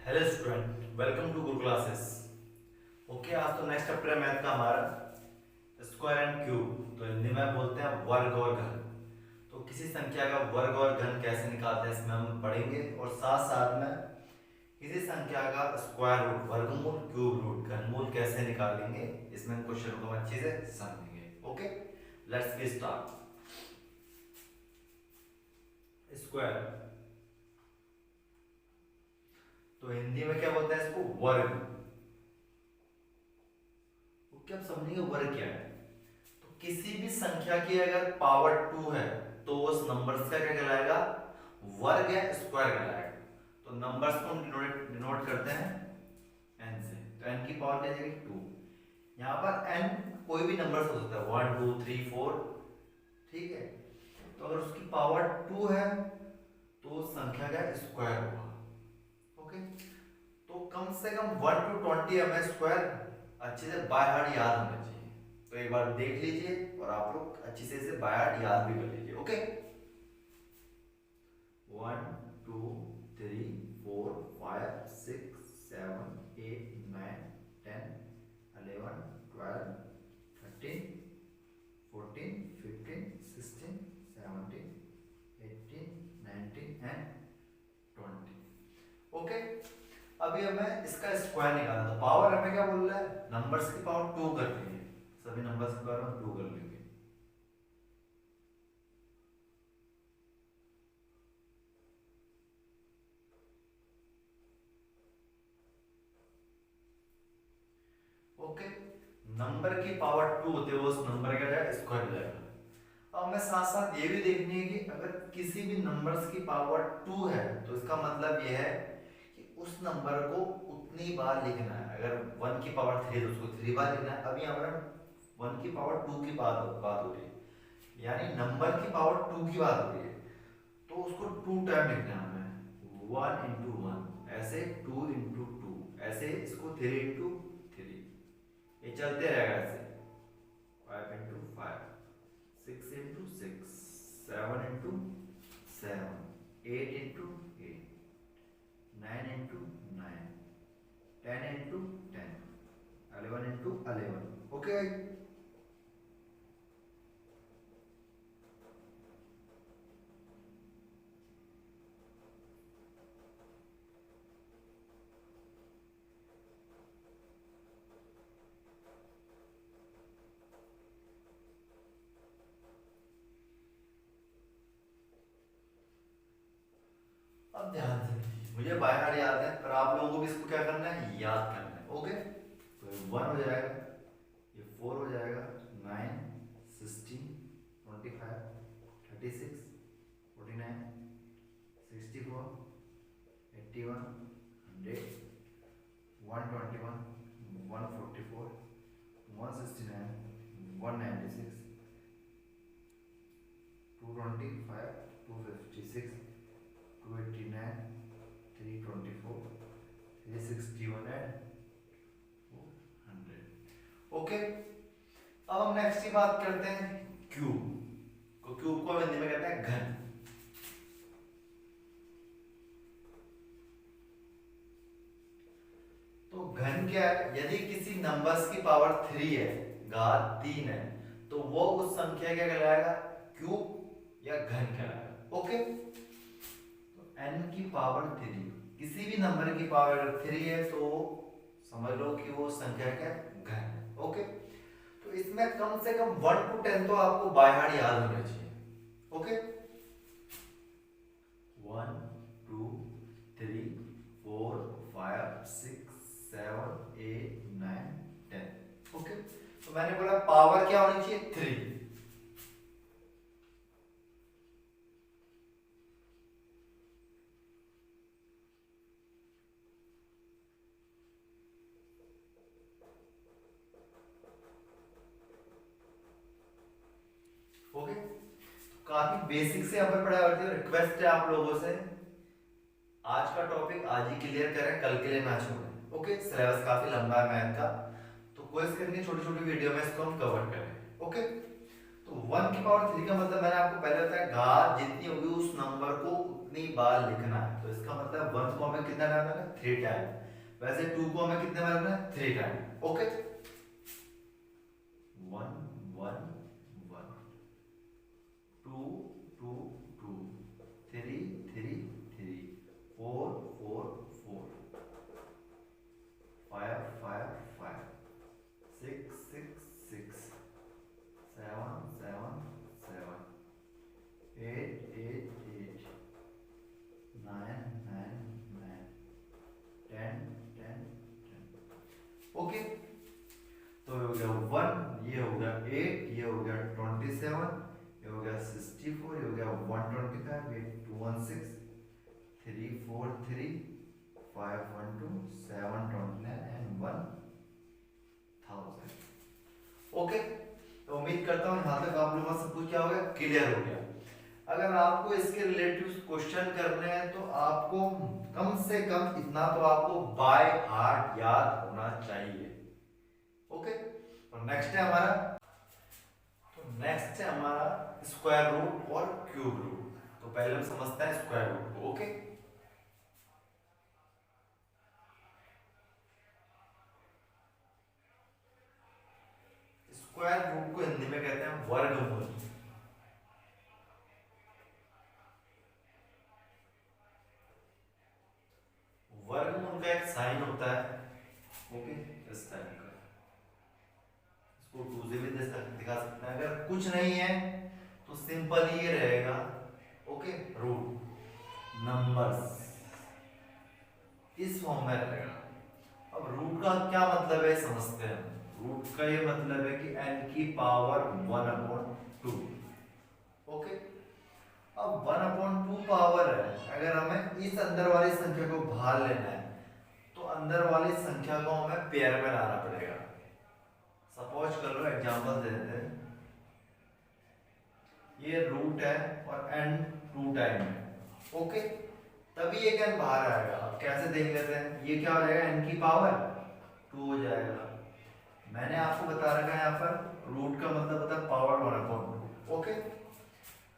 Hello student, welcome to Guru classes. Okay, आज तो next chapter है मैथ का हमारा स्क्वायर एंड क्यूब। तो हिंदी में बोलते हैं वर्ग और घन। तो किसी संख्या का वर्ग और घन कैसे निकालते हैं इसमें हम पढ़ेंगे, और साथ साथ में किसी संख्या का स्क्वायर रूट, वर्गमूल, क्यूब रूट, घनमूल कैसे निकालेंगे, इसमें क्वेश्चन को हम अच्छे से समझेंगे। Okay, let's get start. Square तो हिंदी में क्या बोलते हैं इसको? वर्ग। क्या आप समझेंगे वर्ग क्या है? तो किसी भी संख्या की अगर पावर 2 है तो उस नंबर्स का क्या कहलाएगा? वर्ग या स्क्वायर कहलाएगा। तो नंबर्स को हम डिनोट करते हैं n से। तो n की पावर क्या जाएगी? 2। यहाँ पर n कोई भी नंबर हो सकता है, 1 2 3 4, ठीक है। तो अगर उसकी पावर 2 है तो उस संख्या का स्क्वायर होगा। ओके, तो कम से कम 1 to 20 हमें स्क्वायर अच्छे से बाय हार्ट याद होना चाहिए। तो एक बार देख लीजिए और आप लोग अच्छे से इसे बाय हार्ट याद भी कर लीजिए। Okay, 1 2 3 4 5 6 7 8 9 10 11 12 13 14 15 16 17 18 19 and 20। ओके, अभी हमें इसका स्क्वायर निकालना। तो पावर हमें क्या बोल रहा है? नंबर्स की पावर 2 कर रही है। सभी नंबर्स की पावर हम 2 कर लेंगे। ओके, नंबर की पावर 2 होते हुए उस नंबर का क्या स्क्वायर हो जाएगा। अब हमें साथ साथ ये भी देखनी है कि अगर किसी भी नंबर्स की पावर 2 है तो इसका मतलब ये है कि उस नंबर को उतनी बार लिखना है। अगर 1 की पावर 3 है तो उसको 3 बार लिखना है। अब यहाँ पर 1 की पावर 2 की बात हो रही है, यानी नंबर की पावर 2 की बात हो रही है, तो उसको 2 टाइम लिखना है हमें। 1 इंटू 1 ऐसे, 2 इंटू 2 ऐसे, इसको 3 इंटू 3, ये चलते रहेगा ऐसे। 5 into 5, 6 into 6, 7 into 7, 8 into 8, 9 into 9, 10 into 10, 11 into 11। Okay, अब ध्यान से मुझे बाय हार्ट याद है, पर आप लोगों को भी इसको क्या करना है? याद करना है। ओके, तो 1 हो जाएगा, ये 4 हो जाएगा, 9 16 25 36 49 64 81 100 121 144 169 196 225 256 289 324 361 एंड 100। ओके, अब हम नेक्स्ट की बात करते हैं क्यूब को। क्यूब को हिंदी में कहते हैं घन। तो घन क्या है? यदि किसी नंबर्स की पावर 3 है, घात 3 है, तो वो उस संख्या क्या कहलाएगा? क्यूब या घन कहलाएगा। ओके, तो n की पावर 3, किसी भी नंबर की पावर अगर 3 है तो समझ लो कि वो संख्या क्या? घन है। ओके, तो इसमें कम से कम 1 to 10 तो आपको बाय हार्ट याद होना चाहिए। ओके, 1 2 3 4 5 6 7 8 9 10। ओके, तो मैंने बोला पावर क्या होनी चाहिए? 3। ओके, काफी बेसिक से यहाँ पर पढ़ाई होती है। रिक्वेस्ट है आप लोगों से, आज का टॉपिक आज ही क्लियर करें, कल के लिए ना छोड़ें। ओके, सिलेबस काफी लंबा है मैथ का, तो कोशिश करेंगे छोटी छोटी वीडियो में इसको हम कवर करें। ओके, तो 1 की पावर 3 का मतलब मैंने आपको पहले बताया, घात जितनी होगी उस नंबर को उतनी बार लिखना है। तो इसका मतलब 1 को हमें कितना टाइम लगना है, 3 टाइम। वैसे 2 को हमें कितने बार लिखना है, 3 टाइम। ओके, 1 1 1, 2 2 2, 3 3 3, 4 4 4, 5 5 5, 6 6 6, 7 7 7, 8 8 8, 9 9 9, 10 10 10। ओके, तो ये हो गया 1, ये हो गया 8, ये हो गया 27, ये हो गया 64, ये हो गया 125, ये 216, 3 4 3, 5 1 2, 7 29 एंड 1000। ओके, तो उम्मीद करता हूँ यहाँ तक आप लोगों का सब कुछ क्या हो गया, क्लियर हो गया। अगर आपको इसके रिलेटिव क्वेश्चन करने हैं तो आपको कम से कम इतना तो आपको बाय हार्ट याद होना चाहिए। ओके, तो नेक्स्ट है हमारा स्क्वायर रूट और क्यूब रूट। तो पहले हम समझते हैं स्क्वायर रूट को। ओके, स्क्वायर रूट को हिंदी में कहते हैं वर्गमूल। वर्गमूल का एक साइन होता है, ओके, इस टाइप का। इसको 2 से भी दिखा सकते हैं। अगर कुछ नहीं है तो सिंपल ये रहेगा, ओके, रूट नंबर्स इस फॉर्म में रहेगा। अब रूट का क्या मतलब है समझते हैं। रूट का ये मतलब है कि n की पावर 1/2। ओके, अब 1/2 पावर है। अगर हमें इस अंदर वाली संख्या को बाहर लेना है तो अंदर वाली संख्या को हमें पेयर में लाना पड़ेगा। सपोज कर लो, एग्जांपल दे देते हैं, ये रूट है और n 2 टाइम है। ओके, तभी ये n बाहर आएगा। अब कैसे देख लेते हैं, ये क्या हो जाएगा, n की पावर 2 हो जाएगा। मैंने आपको बता रखा है यहाँ पर रूट का मतलब होता है पावर 1/2। ओके,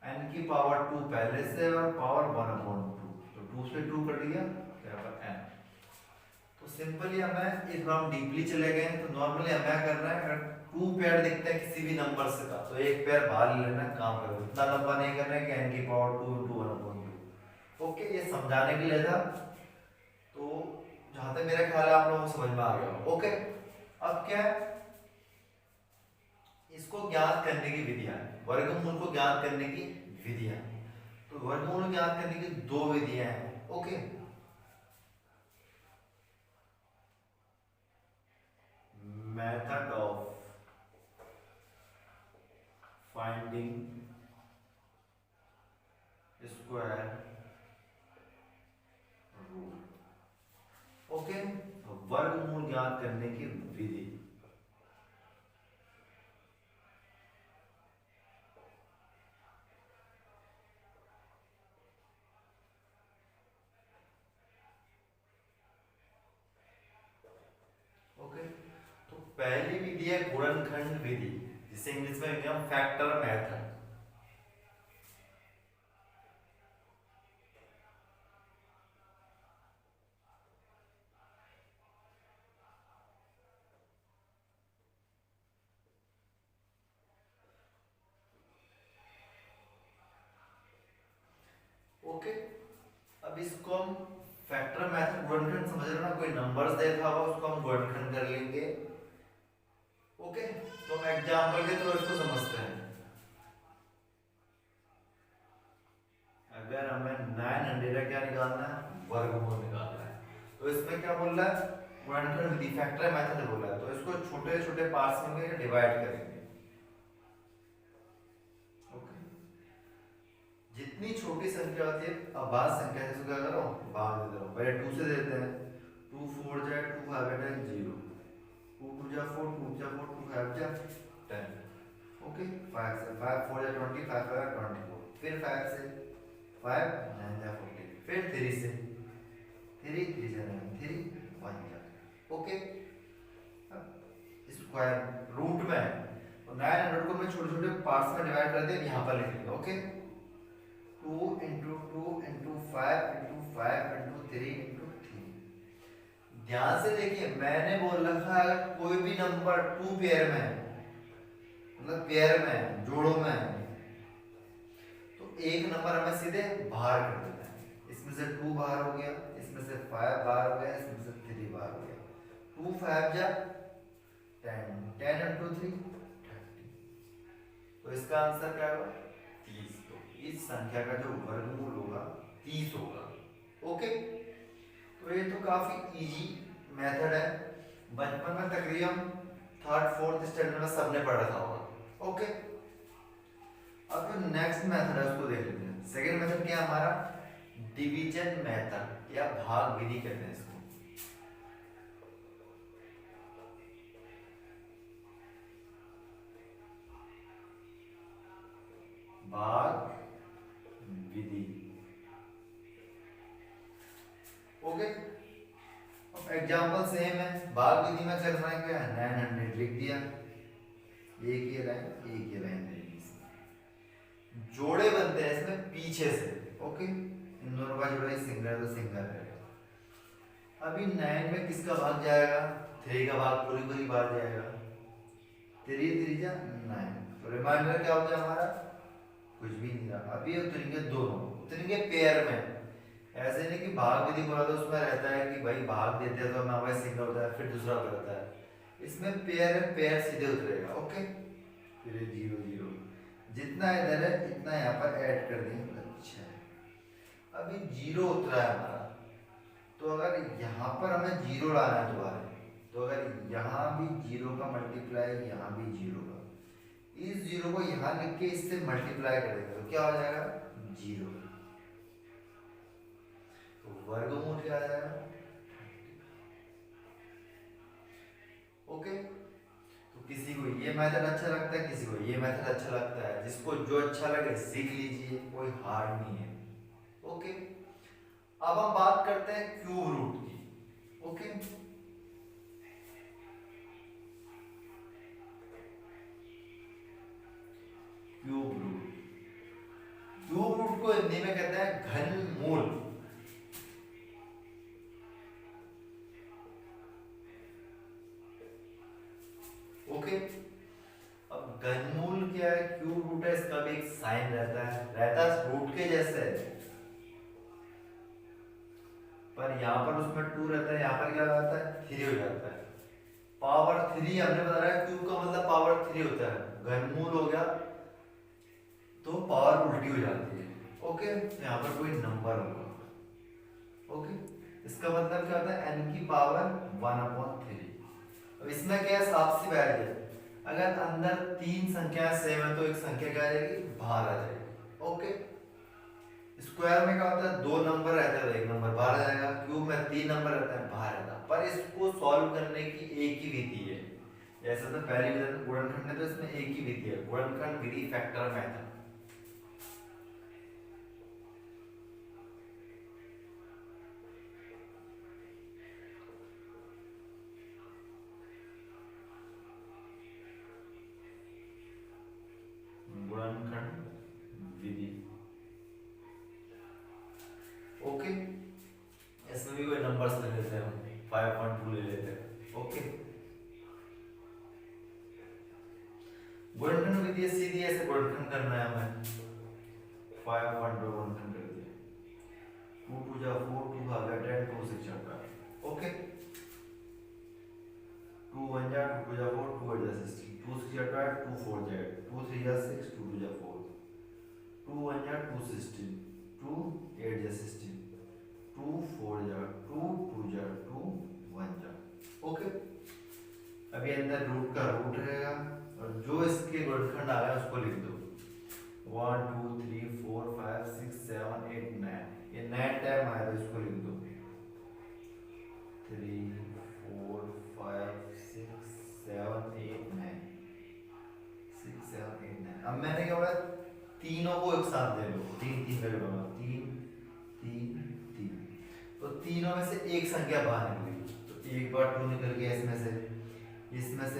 n की पावर 2 पहले से और पावर 1/2, तो 2 से 2 कट गया तो यहाँ पर n। तो सिंपली हमें इस बार हम डीपली चले गए तो नॉर्मली हमें क्या करना है, अगर 2 पेयर दिखते हैं किसी भी नंबर से का तो एक पेयर बाहर ले लेना है, काम करो। इतना लंबा नहीं करना है कि n की पावर 2 × 1/2। ओके, ये समझाने के लिए था। तो जहां तक मेरा ख्याल है आप लोगों को समझ में आ गया। ओके, अब क्या है, इसको ज्ञात करने की विधियां, वर्गमूल को ज्ञात करने की विधियां। तो वर्गमूल ज्ञात करने की 2 विधियां हैं। Okay, method of finding square root. Okay, वर्गमूल ज्ञात करने की विधि। ओके, तो पहली विधि है गुणनखंड विधि, जिसे इंग्लिश में कहते हैं फैक्टर मेथड। ओके, अब इसको हम फैक्टर मेथड, गुणनखंड समझ रहे हो ना, कोई नंबर्स देखा होगा उसको हम गुणनखंड कर लेंगे। ओके, तो हम एग्जांपल के थ्रू इसको समझते हैं। अगर हमें 900 का क्या निकालना है, वर्गमूल निकालना है, तो इसमें क्या बोल रहा है, गुणनखंड विधि, फैक्टर मेथड बोल रहा है। तो इसको छोटे छोटे पार्ट्स में डिवाइड करेंगे। जितनी छोटी संख्या होती है, अब बात संख्या से क्या करो, भाग दे दो। पहले 2 से देते हैं, 2 4 जाए 2 5 जाए 0, 2 2 जा 4, 2 जा 4, 2 5 जा 10। ओके, 5 से 5 4 जा 20, 5 5 24, फिर 5 से 5 9 जा 40, फिर 3 से 3 3 जा 9 3 1 जा। ओके, स्क्वायर रूट में तो 900 को मैं छोटे छोटे पार्ट्स में डिवाइड कर दिया, यहाँ पर लिख दूंगा। ओके, 2 × 2 × 5 × 3 ध्यान से देखिए, मैंने बोल रखा है अगर कोई भी नंबर टू पेयर में है, मतलब पेयर में है, जोड़ों में है, तो एक नंबर हमें सीधे बाहर कर देना है। इसमें से 2 बाहर हो गया, इसमें से 5 बाहर हो गया, इसमें से 3 बाहर हो गया। 2 5 जा 10, 10 × 3 30। तो इसका आंसर क्या होगा? 30। तो इस संख्या का जो वर्गमूल होगा 30 होगा। ओके, तो ये तो काफी इजी मेथड है, बचपन में तकरीबन 3rd 4th स्टैंडर्ड में सबने पढ़ा था होगा। ओके, अब जो नेक्स्ट मेथड है उसको देख लेते हैं। सेकंड मेथड क्या है हमारा? डिवीजन मेथड या भाग विधि कहते हैं इसको। भाग विधि। ओके, अब एग्जांपल सेम है। भाग विधि में करना है क्या? 900 लिख दिया, एक ये लाइन जोड़े बनते हैं इसमें पीछे से। ओके, इन दोनों का जोड़ा सिंगल तो सिंगल है। अभी 9 में किसका भाग जाएगा? 3 का भाग पूरी बार जाएगा। 3 3 जा 9, तो रिमाइंडर क्या हो गया हमारा? कुछ भी नहीं रहा। अभी उतरेंगे दोनों, उतरेंगे पेयर में। ऐसे नहीं कि भाग विधि बोला तो उसमें रहता है कि भाई भाग देते हैं तो हमें हमारे सिंगल होता है फिर दूसरा होता है। इसमें पेयर है, पेयर सीधे उतरेगा। ओके, फिर 0 0, जितना इधर है इतना यहाँ पर ऐड कर देंगे। अच्छा, अभी 0 उतरा है हमारा, तो अगर यहाँ पर हमें 0 लाना है दोबारा, तो अगर यहाँ भी 0 का मल्टीप्लाई, यहाँ भी 0 का, इस 0 को यहाँ लिख के इससे मल्टीप्लाई कर देंगे तो क्या हो जाएगा? 0। तो वर्गमूल क्या आ जाएगा? ओके, तो किसी को ये मेथड अच्छा लगता है, किसी को ये मेथड अच्छा लगता है। जिसको जो अच्छा लगे सीख लीजिए, कोई हार्ड नहीं है। ओके, अब हम बात करते हैं क्यूब रूट की। Okay, cube root, cube root को हिंदी में कहते हैं घनमूल। ओके, अब घनमूल क्या है? क्यूब रूट है, इसका भी एक साइन रहता है रूट के जैसे, पर यहाँ पर उसमें 2 रहता है, यहाँ पर क्या रहता है? 3 हो जाता है। पावर 3 हमने बताया, क्यूब का मतलब पावर 3 होता है। घनमूल हो गया तो पावर उल्टी हो जाती है। ओके, यहाँ पर कोई नंबर होगा। ओके, इसका मतलब क्या होता है? n की पावर 1/3। अब इसमें क्या है? आपसी बैठ है, अगर अंदर 3 संख्या सेम है तो एक संख्या क्या आ जाएगी? बाहर आ जाएगी। ओके, स्क्वायर में क्या होता है? 2 नंबर रहता है तो एक नंबर बाहर आ जाएगा। क्यूब में 3 नंबर रहता है, बाहर आता है। पर इसको सॉल्व करने की एक ही विधि है। जैसे तो पहली विधि गुणनखंड है, तो इसमें एक ही विधि है, गुणनखंड विधि, फैक्टर मेथड। गुणनखंड विधि। ओके, इसमें भी कोई नंबर्स ले लेते हैं, 5.2 ले लेते हैं। ओके, गुणनखंड विधि सीधी ऐसे गुणनखंड करना है हमें। 5.2 गुणनखंड कर दिया, 2 2 जा 4, 2 भागा 10, 2 6 जा 12। ओके, 2 1 जा 2 2 जा 4, 2 8 जा 16, 2 6 जा 12, 2 4 जा 8, 2 3 जा 6, 2 2 जा 4, 2 1 जा 2 16, 2 8 जा 16, 2 4 जा 2, 2 जा 2, 1 जा। ओके, अभी अंदर रूट का रूट रहेगा और जो इसके गुणनखंड आ रहा है उसको लिख दो। 1 2 3 4 5 6 7 8 9, ये 9 टाइम आया तो इसको लिख दो। 3 4 5 6 7 8 9, 6 7 8 9। अब मैंने क्या बोला? तीनों को एक साथ ले लो, 3 3 कर लो, 3 3 3। तो तीनों में से एक संख्या बाहर निकली, तो एक बार 2 निकल गया इसमें से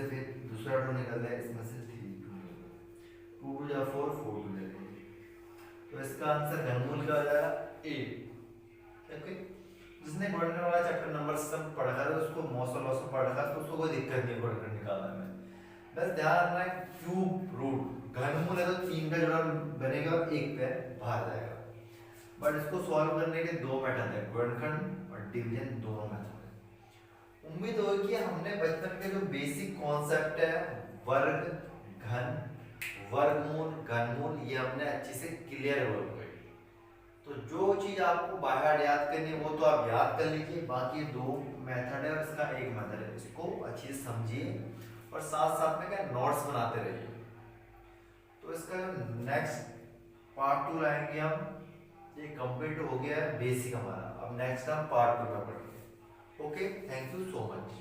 फिर दूसरा 2 निकल गया, इसमें से 3 2 निकल गया, 2 2 जा 4, 4 2 जा 8। तो तो इसका आंसर घनमूल का हो जाएगा ए। ओके, जिसने गुणनखंड वाला चैप्टर नंबर सिस्टम पढ़ा है उसको मॉसल लॉस पढ़ा है तो उसको कोई दिक्कत नहीं गुणनखंड निकालने में। बस ध्यान रखना है क्यूब रूट घनमूल है तो 3 का जोड़ा बनेगा, एक पे बाहर जाएगा। बट इसको सॉल्व करने के दो मेथड है, गुणनखंड और डिवीजन, दोनों मेथड है। उम्मीद होगी कि हमने बचपन के जो बेसिक कॉन्सेप्ट है वर्ग, घन, वर्गमूल, घनमूल, ये हमने अच्छे से क्लियर हो गए। तो जो चीज आपको बाहर याद करनी है वो तो आप याद कर लीजिए, बाकी दो मेथड है और इसका एक मेथड है, इसको अच्छे से समझिए और साथ साथ में क्या नोट्स बनाते रहिए। तो इसका नेक्स्ट पार्ट 2 लाएंगे हम, ये कंप्लीट हो गया है बेसिक हमारा, अब नेक्स्ट हम पार्ट 2 में पढ़ेंगे। Okay, thank you so much.